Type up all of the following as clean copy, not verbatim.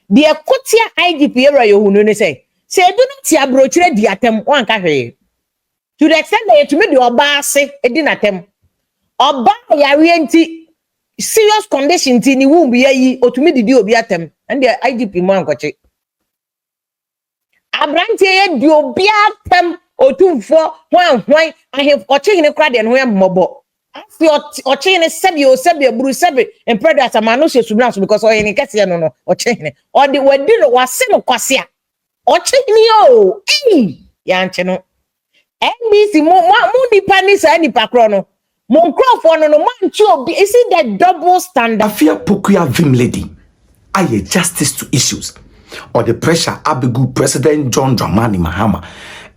the Kotia IGP area you no say do not see Abronye di atem one kahwe. To the extent that to me the oba say e di natem. Oba yare enti serious condition ti ni womb yi otumi didi obi atem and the IGP mo ankoche. Abrante ye di obi atem otumfo hwan ahef oche hine kra de no mobo. Afia oche ne sebi buru sebi and predators amano she sublance because o hine kese no oche hine. Or the wadi no wase no kwase a. Oche hine o. Ya nche no. NBC mo nipa ni sa nipa kro no. Mon crofo no manchi obi is it the double standard? Afia pokua vim lady. Aye justice to issues. Or the pressure Abigu President John Dramani Mahama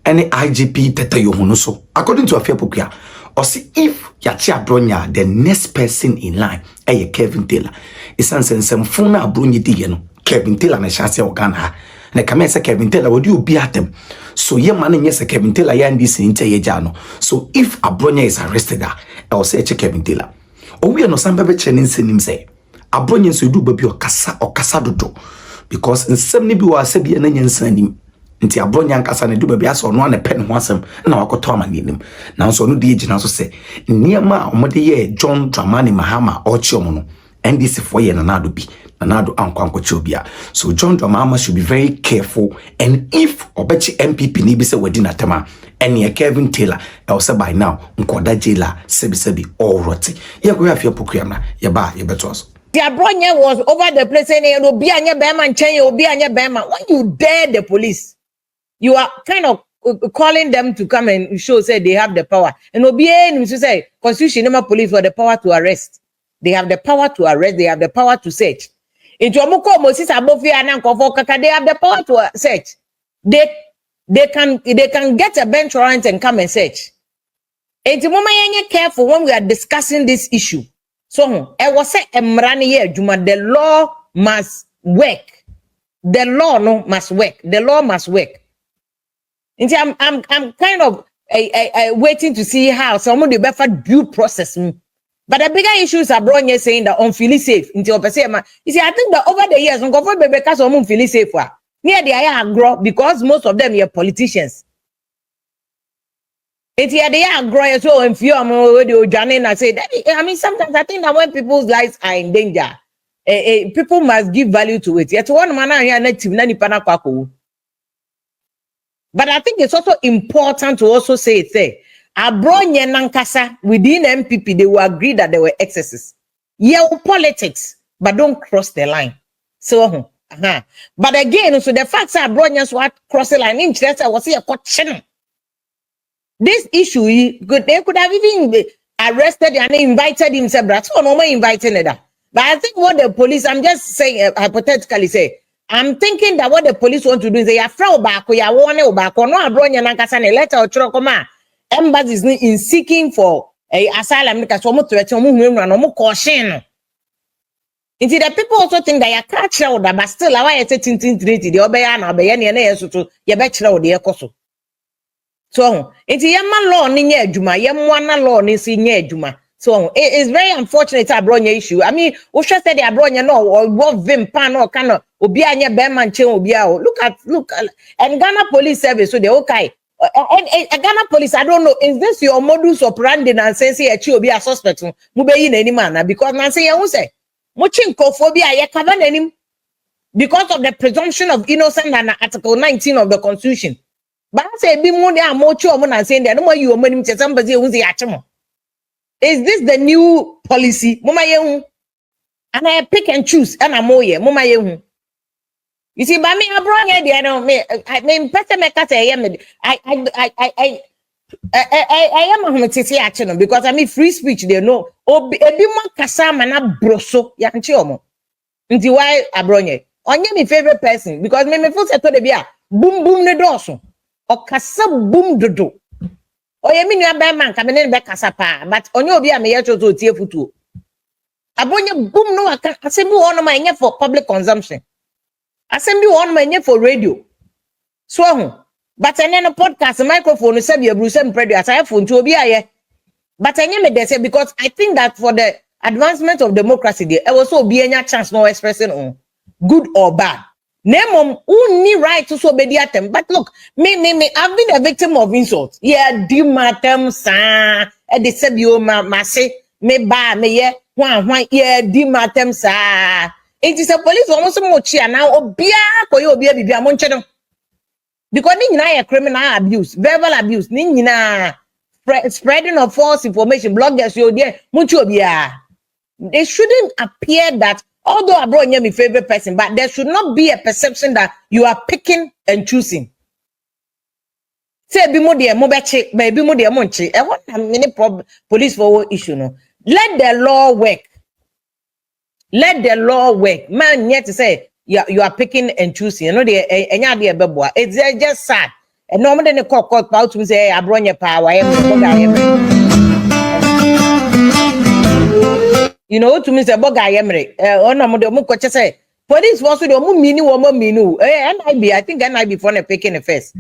any IGP tete yohuno so. According to Afia pokua, or see if yachi Abronye the next person in line aye Kevin Taylor. Isan sensem funa Abronye di no Kevin Taylor na chance organa. Na kame se Kevin Taylor wodi obi atem. So ye man nyese Kevin Taylor ya ndisi nche ye jano. So if Abronye is arrested I will say Kevin Taylor. Owi no samba be chenin senim say Abronye so du babi okasa dodo because nsem ni bi wa sabi na nyansan nim. Nti Abronye ankasa ne du babi aso no na pen ho asem na wakoto amanim. Na so no de gina so say niema omode ye John Dramani Mahama ochi omo no NDC for ye na nado bi. So John Dramani should be very careful, and if obechi MPP ni bisa wadina tema and Kevin Taylor else by now nkoda jela sebi all roti ye go Afia pokua na ye ba ye betos. The Abronye was over the place saying obi anye bema nchen obi anye bema. When you dare the police, you are kind of calling them to come and show say they have the power. And obi ni say constitution number police for the power to arrest. They have the power to arrest, they have the power to search. Into Omuko Moses Abofia and Uncle Kaka, they have the power to search. They can get a bench warrant and come and search. Into Mama Yenye careful when we are discussing this issue. So I was say Emrani Juma, the law must work. The law must work. The law must work. Into I'm kind of waiting to see how someone will better due process me. But the bigger issue is Abronye saying that on feel safe into Opesema. You see, I think that over the years, on go for baby cast on feel safe. Near the aya grow because most of them are politicians. It's here they are growing so and few already Janin I say that I mean sometimes I think that when people's lives are in danger, people must give value to it. Yet one man here native nani pana kwako. But I think it's also important to also say it there. Abronye nankasa within MPP they will agree that there were excesses. Yeah, politics, but don't cross the line. So, but again, so the facts are Abronye what cross the line. Interest was here question. This issue, they could have even arrested and invited himself. That's no more inviting that. But I think what the police, I'm just saying hypothetically say, I'm thinking that what the police want to do is they are fraud back, we are warning back, or no Abronye nankasa ne letter or chokoma. Embassy is in seeking for a asylum because no caution. Indeed, the people also think that you can't show that, but still, I want to treaty the Obeyan, Obeyan, and to your bachelor, the Ecoso. So, it's a Yaman law, Ninya Juma, Yamwana law, Ninya Juma. So, it is very unfortunate Abronye issue. I mean, who should say the Abronye no, or what Vim Pan or Cano, Obianya Beman Chen Obiao. Look, and Ghana Police Service, so they're okay. And Ghana police, I don't know, is this your modus operandi and say you be a suspect? Mube in any manner because Nancy you say Mochinkophobia ye cover him because of the presumption of innocence and Article 19 of the Constitution. But I say be more than mocho and saying that no more you money to somebody who's the achamo. Is this the new policy? Mama yehu. And I pick and choose and I'm more Mama yehu. You see, but me Abronye there no me I mean person make us I am a action because I mean free speech they know obi mo kasa mana broso ya nchi omo. Nti why Abronye? Onye my favorite person because me feel say to the bia boom boom ne doso. O kasa boom dodo. Oye mi nua be man ka me ne be kasa pa but onye obi a me ye chozo tie futuo. Abronye boom no aka asem bi wono ma enye for public consumption. Assembly one man for radio. So, but I know podcast microphone said you Bruce and Predio as I phone to be a but I never they say because I think that for the advancement of democracy, there also be any chance no expressing on good or bad. Name only right to so be atem. But look, me, I've been a victim of insult. Yeah, di matem sa. E de se bi o ma se me ba me ye hwan yeah di matem sa. It is a police almost much now obia koyo obia bibia mo nche no. Because ni nyina ye criminal abuse, verbal abuse, ni nyina spreading of false information, bloggers yo there much obia. It shouldn't appear that although Abronye my favorite person, but there should not be a perception that you are picking and choosing. Say be more dear, mo beche, maybe more dear monchi. I want many police for issue no. Let the law work. Let the law work. Man, yet to say you are picking and choosing. You know the it's just sad. And normally the court out to say Abronye power. You know, to me, say Boga Yemre. On a mo coach say police was the mini woman minu. NIB, I think NIB for the picking the face.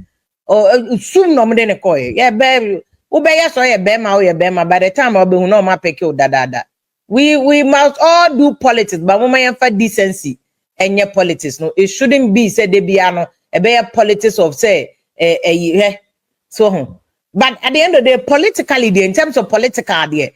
Or soon no more than a coy. Yeah, baby. Ubaya so ya bema by the time I'll be no ma pick you da. We must all do politics, but we may have decency and your politics. No, it shouldn't be said they be a better politics of say so. But at the end of the day, politically, in terms of politically,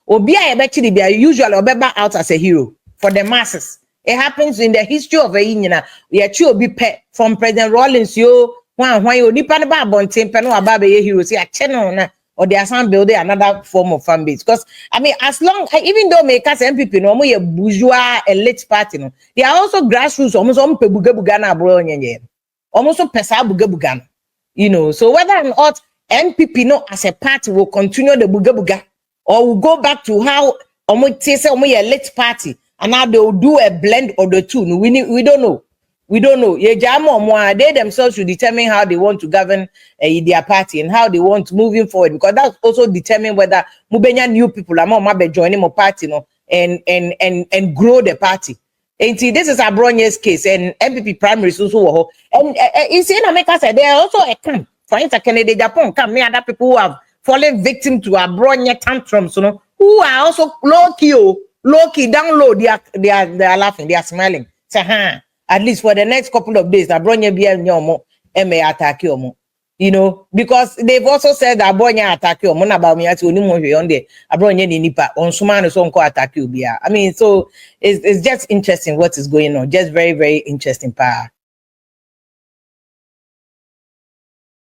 Obia actually be usually Obeba out as a hero for the masses. It happens in the history of a Yina. We actually be from President Rawlings, you why you depend about Bontin, Peno about a hero, see a channel or they are some building another form of fan base. Because I mean, as long even though make us MPP no more a bourgeois elite party, no, they are also grassroots, almost on Pebugana Abronye, almost on Pesa Bugabugan. You know, so whether or not MPP no as a party will continue the buga or will go back to how say a late party and now they will do a blend of the two. No, we don't know. We don't know. They themselves should determine how they want to govern their party and how they want moving forward, because that's also determine whether Mubenya new people are more joining more party no and grow the party. And see, this is Abronye's case and MPP primaries also. And in America said there are also a camp. For instance, Canada, Japan, come other people who have fallen victim to Abronye tantrums, you know, who are also low key, down low. They are laughing, they are smiling. Say, at least for the next couple of days, Abronye be nyomo may attack you. You know, because they've also said that Abronye attack you. Mon about me ati onimu hwe on there. Abronye ni nipa on sumano so nko attack you bia. I mean, so it's just interesting what is going on. Just very, very interesting pa.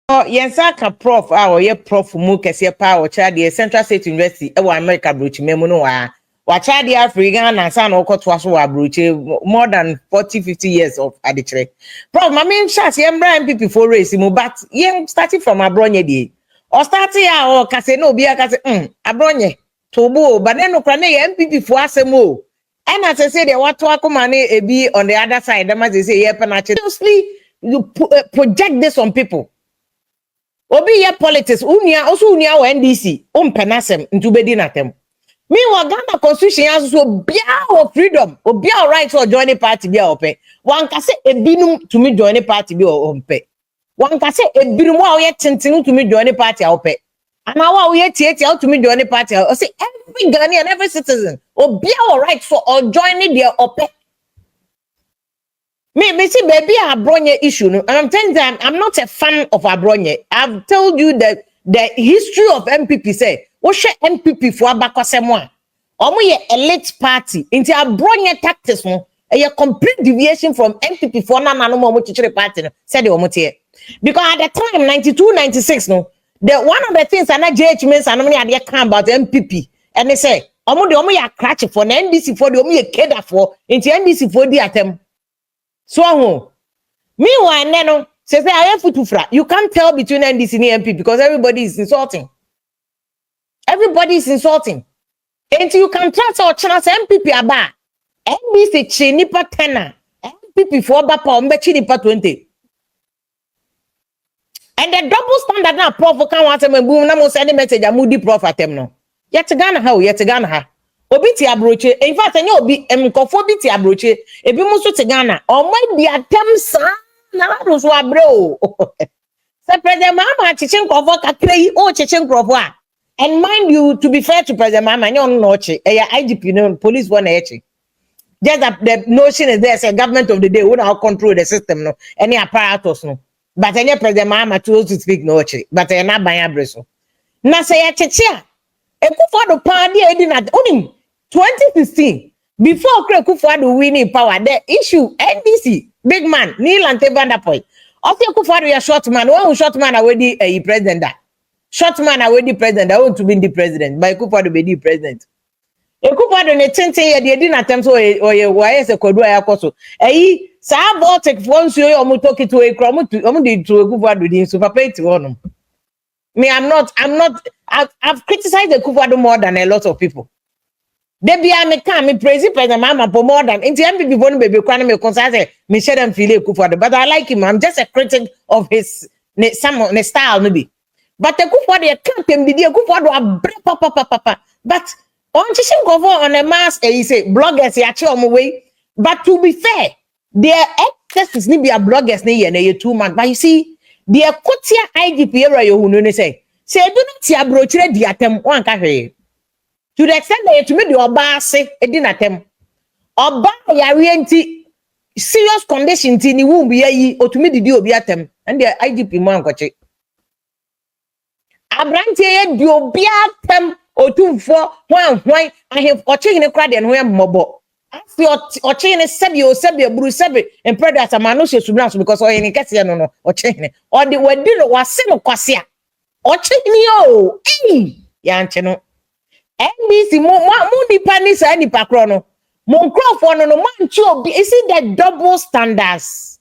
Oh, yensaka prof or ye prof mu kese pa o cha the Central State University e wa America brochi memu no wa cha the Africa na sa na okotwa so wa brochi more than 40-50 years of adichere. Prof, I mean chance ye mbra MPP for race mu, but ye starting from Abronye dey. Or starting ya or kase no bia kase Abronye tobo but then no kra na ye MPP for asem o. And as I say the what to akoma na e be on the other side, them as they say ye penache. Seriously, you project this on people. Obi ye politics unia o NDC penasem ntubedi natem. Meanwhile, Ghana constitution has so bia of freedom, or bia right to join a party bia ope. One can say a binum to me join a party bia ope. One can say a binum wa ye tintin to me join a party ope. And now we out to me join a party. I say every Ghanaian, every citizen, or bia right so or joining their ope. Me see baby Abronye issue. And I'm telling you, I'm not a fan of Abronye. I've told you that the history of MPP say, what should MPP for Abakosemwa? Omo ye elite party. Into Abronye tactics no, a complete deviation from MPP for na no chichire party no. Said the omotie. Because at the time 92, 96 no, the one of the things that JH means and many idea come about MPP. And they say, omo ya cratch for the NDC for the omo ye keda for into NDC for the attempt. So, meanwhile, Neno says, I have futufra. You can't tell between NDC and MP because everybody is insulting. Everybody is insulting. Until you can trust our channels, MPP aba. NDC chinipa 10, MPP for bapa chinipa 20. And the double standard now, prof, can want to boom, no send a message, a moody prof at them no. Yet Ghana how, yet Ghana ha. Obiti abroche. In fact, any obi biti abroche. Ebi musu te Ghana. Or might be a temsa. Na rusu abro. So President Mama chichin kovo kakre o chichin kovo. And mind you, to be fair to President Mama, you know IGP no police one eche. Just that the notion is there, say government of the day who now control the system, no, any apparatus, no. But any president Mahama tools to speak no chi, but I not buy breso. Na say a chechia, a kufado party edin only 2016 before Kufado winning power, the issue NDC big man Neil and Vanderpoint. After Kufado a short man, one short man already a president that. Short man already president, I want to be the president, but Kufado be the president. Ekupado ne tente ye de di natem so oye waye se kodu ayakoso eyi sa Baltic once you omutoki to ekro omu di to Ekupado di so papa eti honum. Me I've criticized Ekupado more than a lot of people. They be me can me praise president mama for more than into MPP bonu baby kwana me concern say me share them feel Ekupado, but I like him. I'm just a critic of his some style maybe. But Ekupado ye can't be the Ekupado a papa but on teaching cover on a mass, he say bloggers actually on my way. But to be fair, their excesses need be a bloggers near and 2 months. But you see, their Kotia IGP area you know say do not see a brochure the attempt one cafe. To the extent that to me the oba say a din attempt. Oba ya rienti serious condition tini won't be ye or to me the deal be attempt and the IGP man koche. Abronye do be attempt. O 2 4 1 I have watching the crowd and when mobo. After watching a sebi buru sebi and predators a manusha subnance because or any case no or chain or the word was semo kwasia or check me oh yancheno NBC mo panis any pakrono mon crowd no man chu is it the double standards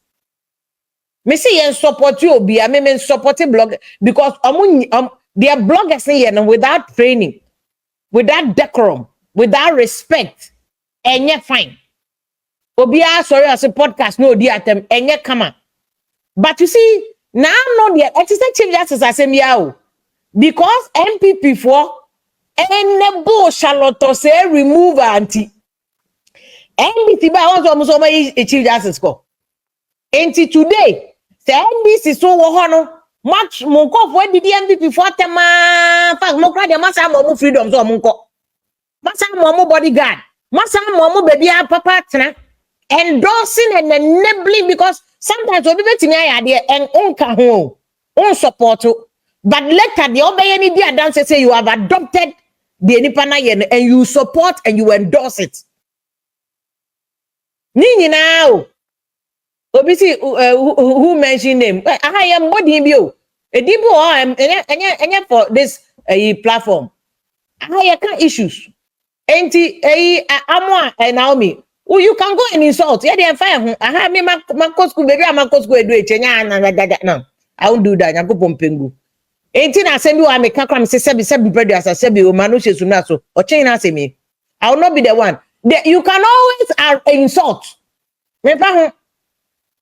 me see and support you be I mean supporting blog because their bloggers here without training, without decorum, without respect, and yet fine. Obia sorry as a podcast no dear them and yet come on. But you see, now not yet exercise chief justice as a because MPP for and nebo Charlotte say remove auntie. NBC by once almost over a chief justice go. Until today, the NBC so hono. Much monko for the MPP for tema fact mo kra de masa mo freedom so monko masa mo bodyguard masa mo baby papa tena endorsing and enabling because sometimes obi betimi ayade en onka ho on support but later the obey ni dia dance say you have adopted the nipa na and you support and you endorse it ni now obisi who mentioned him I am body bio edibo for this platform I can issues enti amwa Naomi you can go and insult yeah they fire I me makosku baby amakosku edu echenya na I won't do that yakopom pengu enti na asemi wa me kakra say sebi brothers sebi o manu shesu na so o chen na asemi I will not be the one you can always insult me pa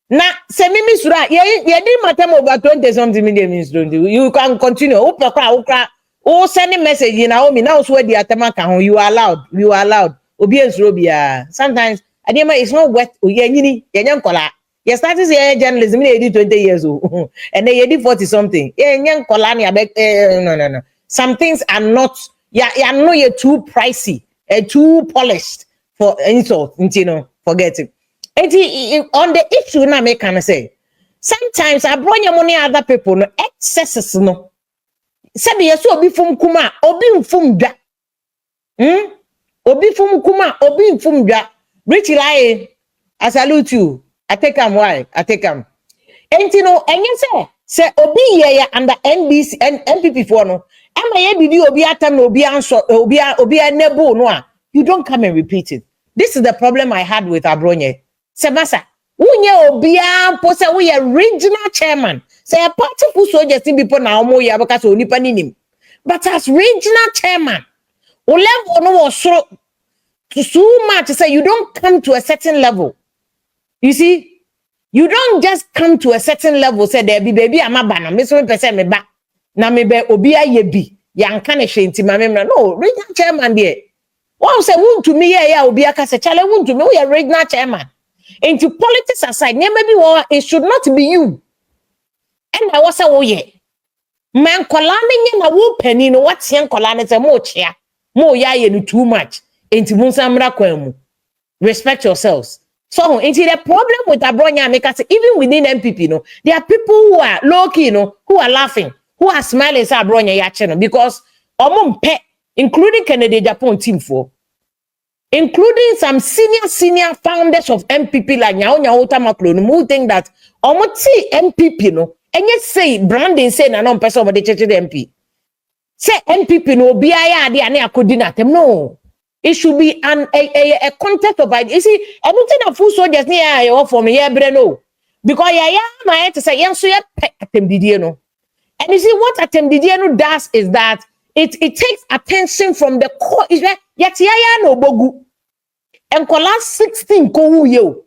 na semimi sura ye di matter over 20 something million means don't you can continue ukra send message in Naomi now so the atema kan you are allowed obi ensuro bia sometimes adema is not worth yanyini yanyan kola you started say journalism in 20 years old and then you did 40 something yanyan kola ni abeg no some things are not you're too pricey too polished for insult you know forget it. On the issue na me can say sometimes Abronye money other people no excesses no sabi yeso obi fum kuma obi mfum dwa obi fum kuma obi mfum dwa rich lie I salute you I take am why I take am enti no enye say obi ye ya under NBC and MPP for no ama ye bibi obi atam no obi answer obi enable no a you don't come and repeat it. This is the problem I had with Abronye. Sebasa, unye obia po se we regional chairman. Say a party who so just people na omo ya because onipa ninim. But as regional chairman, o level no was so much say you don't come to a certain level. You see, you don't just come to a certain level say there be baby amaba na me so me pese me ba na me be obia ye bi yanka ne hwenti ma me no regional chairman there. One say won to me ya obia ka say chale won to me we regional chairman. Into politics aside, maybe it should not be you. And I was oh yeah. Man kolani na wo penny no what yen kolani say mo chia. Mo ya ye no too much. Into munsamra kwemu. Respect yourselves. So, into the problem with Abronye, because even within MPP, there are people who are low key, who are laughing, who are smiling, say Abronye yacheno, because including Kennedy Japan team for, including some senior founders of MPP like Nyao Tamaklo, who think that MPP, and yet say branding say na non person of the church MP. Say MPP no be no. It should be a context of ideas. You see, everything that full soldiers near for me, no. Because my to say, yes, so no. And you see, what Atem does is that it takes attention from the core. Is that yet no bogu. And last 16 ko yo.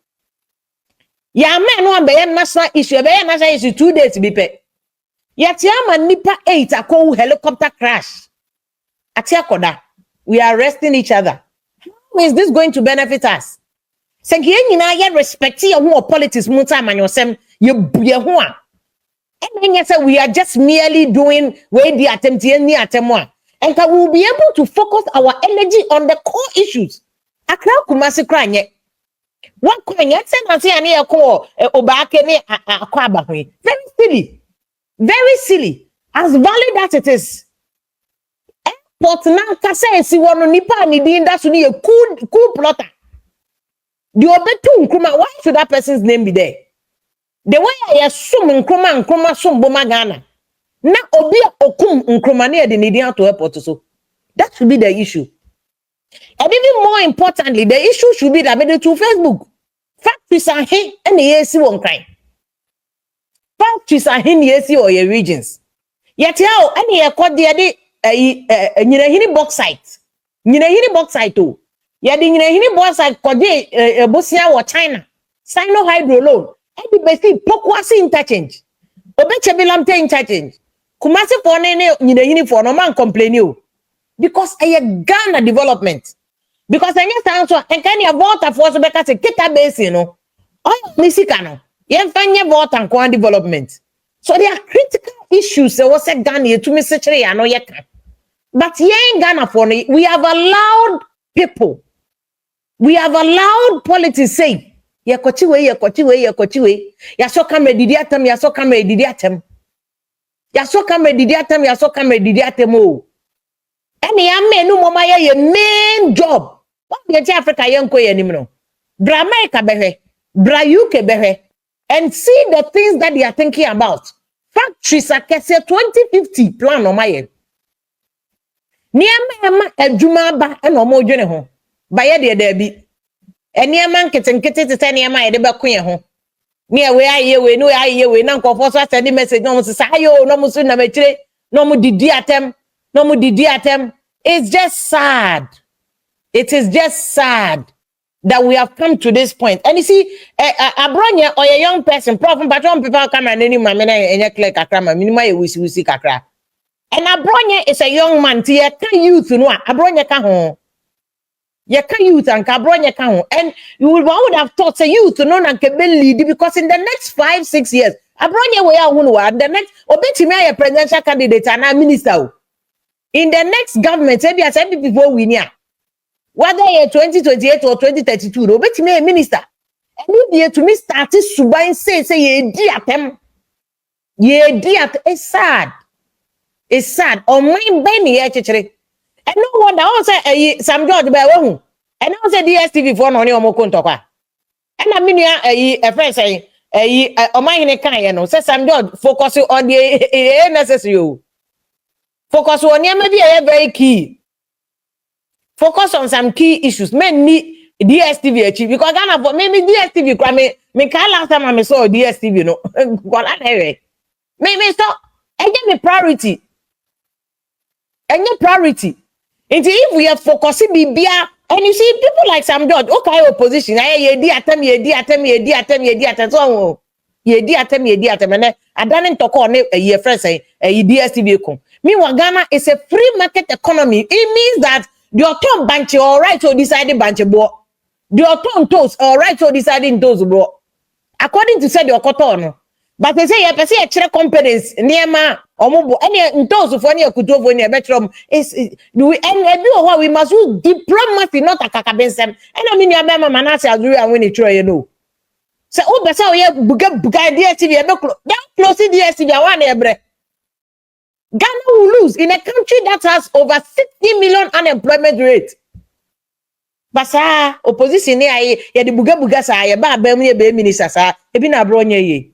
Ya man one be national issue, be national issue 2 days to be paid. Yet man nipa 8 a ko helicopter crash. Atia koda. We are arresting each other. How is this going to benefit us? Say you respect your politics muta man yourself you and say we are just merely doing where the attempt and we will be able to focus our energy on the core issues. Akra kumasi kranye. One coin yet send say ani ko obake ni akwaba ho. Very silly. Very silly. As valid as it is. But now kase si wono nipa ni din that ni a cool plotter. The obetu nkruma, why should that person's name be there? The way I assume nkruma sum boma Ghana. Na obi okum nkruma ne de nidia to airport so. That should be the issue. And even more importantly, the issue should be that to Facebook. Factories are here and the AC won't cry. Factories are here in the AC or your regions. Yet how any accord the nyinahini bauxite. Nyinahini bauxite too. Yadi nyinahini bauxite kode bosia wa China. Sino hydro loan. Edi besi pokua si interchange. Obeche bilamte interchange. Kumasi for nene nyinahini for no man complain you. Because a Ghana development. Because any answer and can you vote for so because kita base Oh misikano. Yen fanye vote and kwa development. So there are critical issues that was a Ghana to me such a no yet. But here in Ghana for we have allowed people. We have allowed politics say yakochiwe. Yasoka medidiatem, yasoka medidiatem. Yasoka medidiatem oh. Any amenu mama ye main job. What the Africa yanko yenimno. Bra America behe, bra UK behe, and see the things that they are thinking about. Factories are 2050 plan on my end. Niama ejuma ba e no mo dwene ho. Ba ye de da bi. Eniama nketenkete te niama ye de ba kun ye ho. Ni e we aye we no aye we na nkofo so send message no mo se ayo no mo so na machire no mo didi atem. It's just sad. It is just sad that we have come to this point. And you see, Abronye or a young person, problem, but one people come and any man and clear kakra, minima wisi kakra. And Abronye is a young man, tia can youth no Abronye can home. You can youth and Abronye can home. And one would have thought a youth no and can lead because in the next 5-6 years, Abronye we are the next obeti a presidential candidate and a minister. In the next government, maybe as many people we near. Whether you're 2028 or 2032, no, bet me a minister. And you to me started to say ye dear them. Ye dear, it's sad. It's sad. On my Benny, actually. And no wonder I say some George by one. And I say DSTV for no more contoka. And I mean, a friend say, on my in a kind, say some George focus on the necessary. Focus on maybe a very key. Focus on some key issues. Men need DSTV achieve because Ghana for maybe DSTV. Me can't last time I saw DSTV. No, me stop. And get me priority. And your priority. And if we are focusing BBA, and you see people like Sam George, okay, opposition. Ye di atem. So ye di atem. And I don't talk on a friend say DSTV come. Meanwhile, Ghana is a free market economy. It means that the autumn bunch all right to decide bunch bro. The autumn toes all right to decide those bro. According to said your cotton, but they say you say chere companies near ma omobo any ntoso for near kutofo near betrom is we and we must use diplomacy not akakabensem and I mean your mama manase azuri and when it try you know so o be say o ye buga DSTV e be close DSTV one ebre Ghana will lose in a country that has over 60 million unemployment rate. Basa opposition ni aye ye de buga sa ye ba mu ye be minister sa e bi na Abronye ye.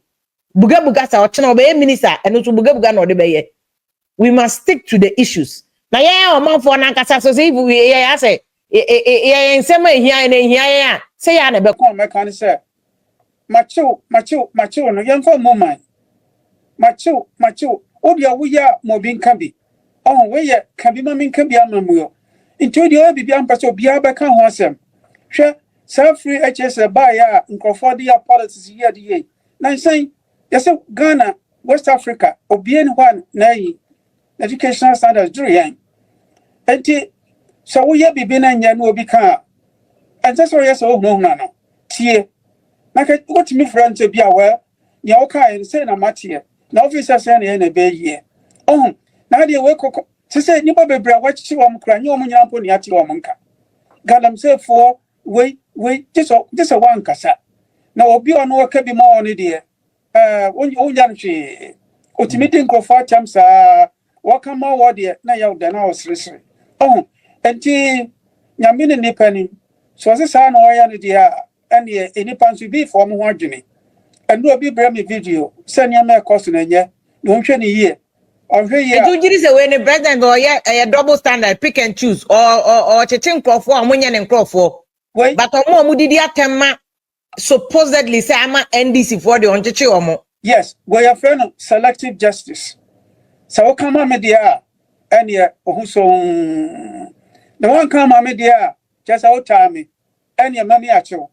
Buga sa o chena be minister eno so buga na o de be ye. We must stick to the issues. Na ye o man for na kasa so say if we ye say ye nsema ehia na ehia ye say ya na be come make say macho no yen for moment. Macho obi a wo ya mo bi nka bi. Oh we ye kan bi ma mi nka bi amamu yo. Into the obi bi ampa so obi abeka ho asem. Hwe self free HS ba ya nkrofo de ya politics ye de ye. Na say yes Ghana West Africa obi en one na yi educational standards do yan. Enti so wo ye bibi na nya no obi ka. Enti so yes o hu na no. Tie. Na ka what me friend to be aware. Nya o ka say na matie. Na officer say na be ye. Oh na de we koko say nipa bebra wachichi wom kra nya om nya mpo ni ati wom nka. Galam say for we this one kasa. Na obi ono waka bi ma oni de onya nhwe otimidi nkrofo atam sa waka ma wo de na ya da na osresre. Oh enti nyame ne nipa ni so se sa na oya ne de a ene enipa nso bi for mo ho adwene. Enu obi bra me video se nya me cost na nye no nhwe ne yie. You did say when the president or a double standard, pick and choose, or checking crop for Munyan and crop for. But Omo Mudidia Tema supposedly say I'm NDC for the Onchichi Omo. Yes, we are friend of selective justice. So come on media and yeah, so the one come on media just out time and your mammy at you.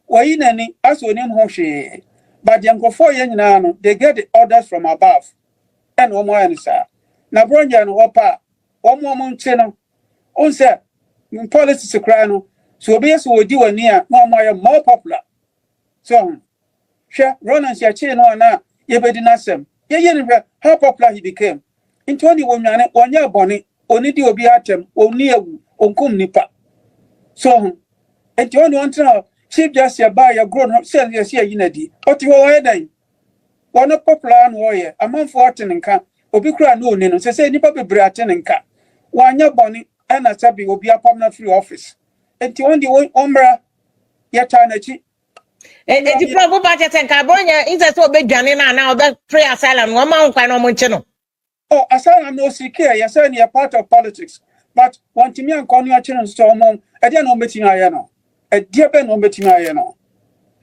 We in any as we name Hoshi, but the uncle 4 years they get the orders from above. And one more answer. Na Abronye and Wapa, one more channel. On say, in politics, crano, so be as we do near more popular. So, share run and share chain on now, ye be dinasem. Ye how popular he became. In 21 year bonnet, only the obi atem, only a unkum nipa. So, and you want to know, Chief Justice by your grown up, send your share unity. What you are then? One popular warrior, a month for Tenenka, Obikra no nino, say nipa be Bratenenka. One year bonny, and a sabi will be a permanent free office. And to only one umbra, yet energy. And the problem budget and Abronye is a so big Janina now that pray asylum, one month and no channel. Oh, asylum no secure, yes, only a part of politics. But one to me and Conny channel storm, I didn't know meeting I know. A dear Ben no meeting I know.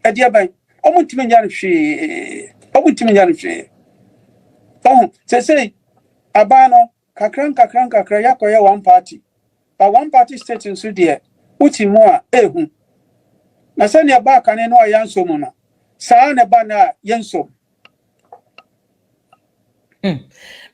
A dear Ben, I want to me she. Oh, say, Abano, kakran yako one party. But one party state in Sudia, uti moa, na send your back and no yanso mona. Saane bana yanso.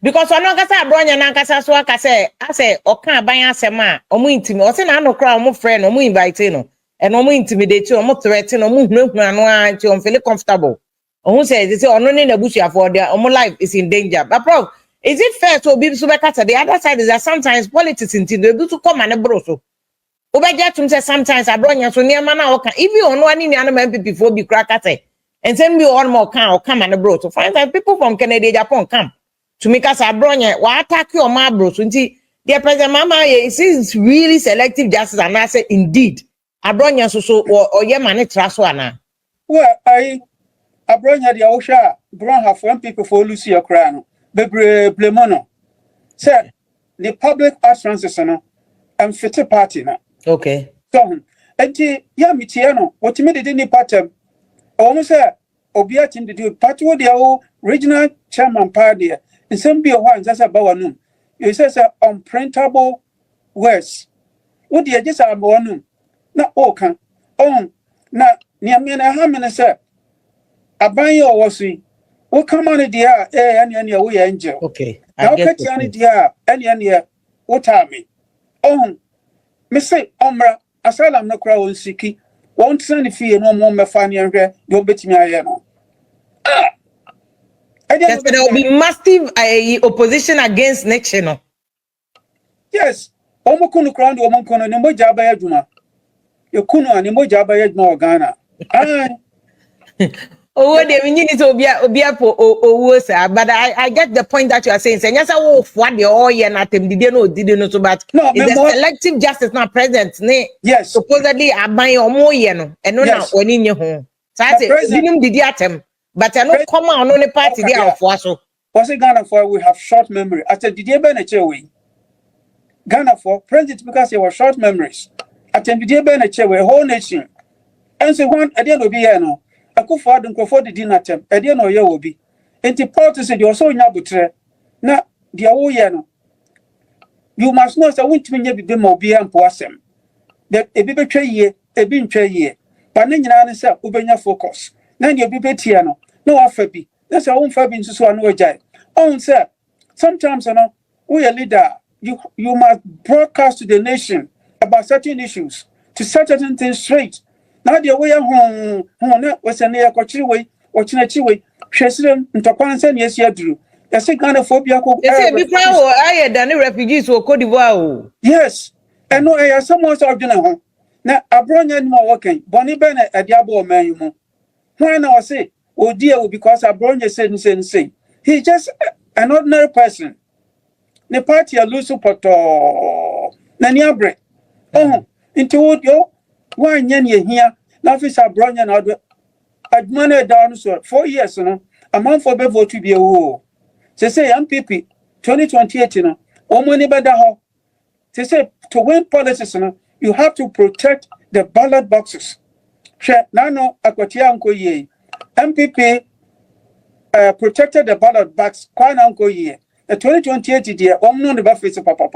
Because I know Kasa Abronye na Kasa so I say, Oka banya sema, omu intimi, ose na no crowd, omu friend, omu invite no, and omu intimidate you, omu threaten, omu no I'm feeling comfortable. Who says they say on in the bush for their own life is in danger. But prof, is it fair to be so the other side is that sometimes politics in they do to come and broso. Obeja to say sometimes Abronye so near mana or if you on one in the animal before be crackate and send me on more can or come and bro. So find that people from Canada, Japan come to make us Abronye why attack your ma bro. So dear President Mama is really selective justice and I say indeed Abronye so or your man trust one. Well, Abronye the Osha, Brown have one people for Lucy or crown, Bebre Blemono. Sir, the public utterances and fit party now. Okay. So, and Yamitiano, what you made it in the pattern, almost Obiat in the do part with the old regional chairman party, and some be a one that's a bawanum. It says unprintable words. What do you just have one? Not all can. Oh, not near me and a hammer, sir. Abayo was we. What come on the air, any way angel. Okay. Now, catch any dear, any what are me? Oh, Miss Omra, asylum no crowd siki. Won't send if you no more my funny and you'll bet me I know. Yes, there will be massive opposition against Nation. Yes. Omukunu crown omukono ne moja abaya dwuma. Yekuno ani moja abaya dwuma o Ghana. Oh, they need to be but I get the point that you are saying. Yes, I will what the all year not didn't know so but no, is the selective justice not present? Yes. Supposedly I buy or more no and no now when in your home. So I say didn't did atem, but I know come on the party there for so. Was it Ghana for we have short memory. I said, did you burn a chair way? Ghana for president because they were short memories. I said, did you burn a chair way, whole nation? And so one, I didn't be here no. I could for the Crawford did not attempt. I didn't know you will be. And the politics said, you're so nabutre. Now, the Awoyano. You must know, so I won't mean you be more be and possum. That a baby tray ye, a bin tray ye. But then you answer, Ubenya focus. Then you be Tiano. No, Fabi. That's our own Fabi into so no jai. Oh, sir. Sometimes, we are leader. You must broadcast to the nation about certain issues, to set certain things straight. Now the way home was a near Cochiway, or Chinachiway, Sheslam, and Tokwan, yes, you do. Yes, a kind of phobia. Higher than the refugees or Cote d'Ivoire. Yes, and no, I have someone's ordinary. Now, Abronye more working, Bonnie Bennett, a diabo man. Why now say, oh dear, because Abronye said and say, he's just an ordinary person. The party are loose poto Naniabre. Oh, into what yo? Why yen here? Now, if Abronye and other Admane down so 4 years, a month for vote to be a war. They say MPP 2028, money better how. They say to win politics, you have to protect the ballot boxes. Nano Akwatia Unko Ye. MPP protected the ballot box, Kwan Unko Ye. The 2028 year, no face papa.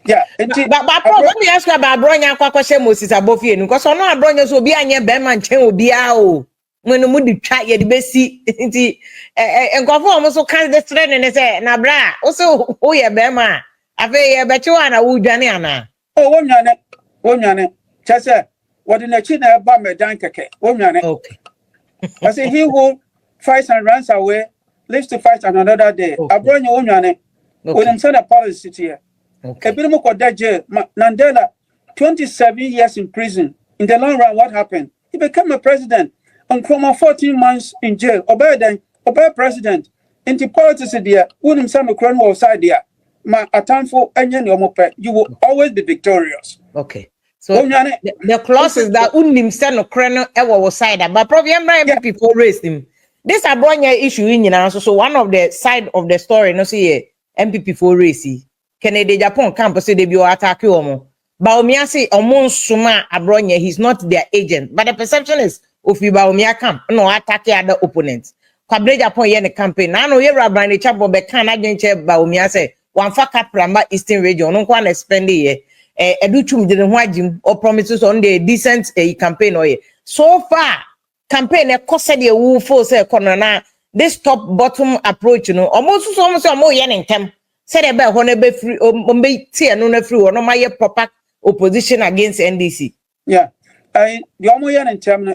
Yeah, but let me ask you about Abronye Kwakwashe Moses Abofie, because I know Abronye so be anye Berman Chen will be out. When you try ye the best and go for almost so kind of strength and say, na bra, also, oh, yeah, Berman. I feel bet you are a Janiana. Oh, one yane, Chassa, what in the China about me dankake, one yane. Okay. I say, he who fights and runs away lives to fight another day. Abronye one yane, with him send a policy here. Okay. A bit more Nandela, 27 years in prison. In the long run, what happened? He became a president. On 14 months in jail. Obey president. Into politics there, wouldn't some crown outside there. My for any you will always be victorious. Okay. So the clause is that wouldn't send a crown ever side, but probably people raised him. This Abronye issue in so one of the side of the story, no see MPP for racy. Kennedy Japan campus say they be attack you. But me say Suma Abronye, he's not their agent. But the perception is if you Baumia camp, no attack other opponents. Kwabreja upon yen campaign. I know you rabbi the chap of Bekan against Baumia say one faka pramba Eastern region, no one spend ye. Educhum didn't want him or promises on the decent campaign or so far. Campaign a cost the woo for say corner this top bottom approach, almost more yen in camp. Said about Honebe free or tea no free or no my proper opposition against NDC. Yeah. The Omoyan in term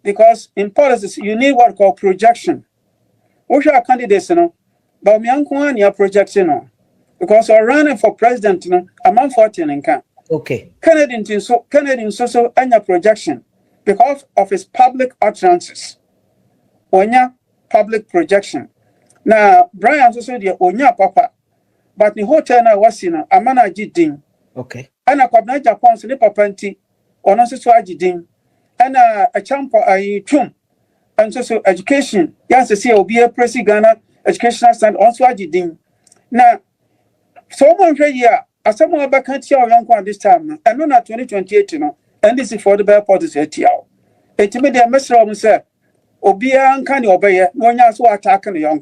because in politics you need what called projection. Which are candidates, but me uncle your projection, because we're running for president, I'm on 14 in camp. Okay. Canadian so and your projection because of his public utterances. Onya public projection. Now Brian also the Onya papa, but the hotel I was in a man I did. Okay. And a Kwabna Japan so the papanti. Or not so agitating, and a champ a tomb, and so education. Yes, I see, will be a pressy Ghana educational stand also agitating. Now, someone here, as someone back can't see our young one this time, and not 2028, and this is for the bear parties at Yao. It made a messer of himself, or be uncanny obey, no one else who attacking the young.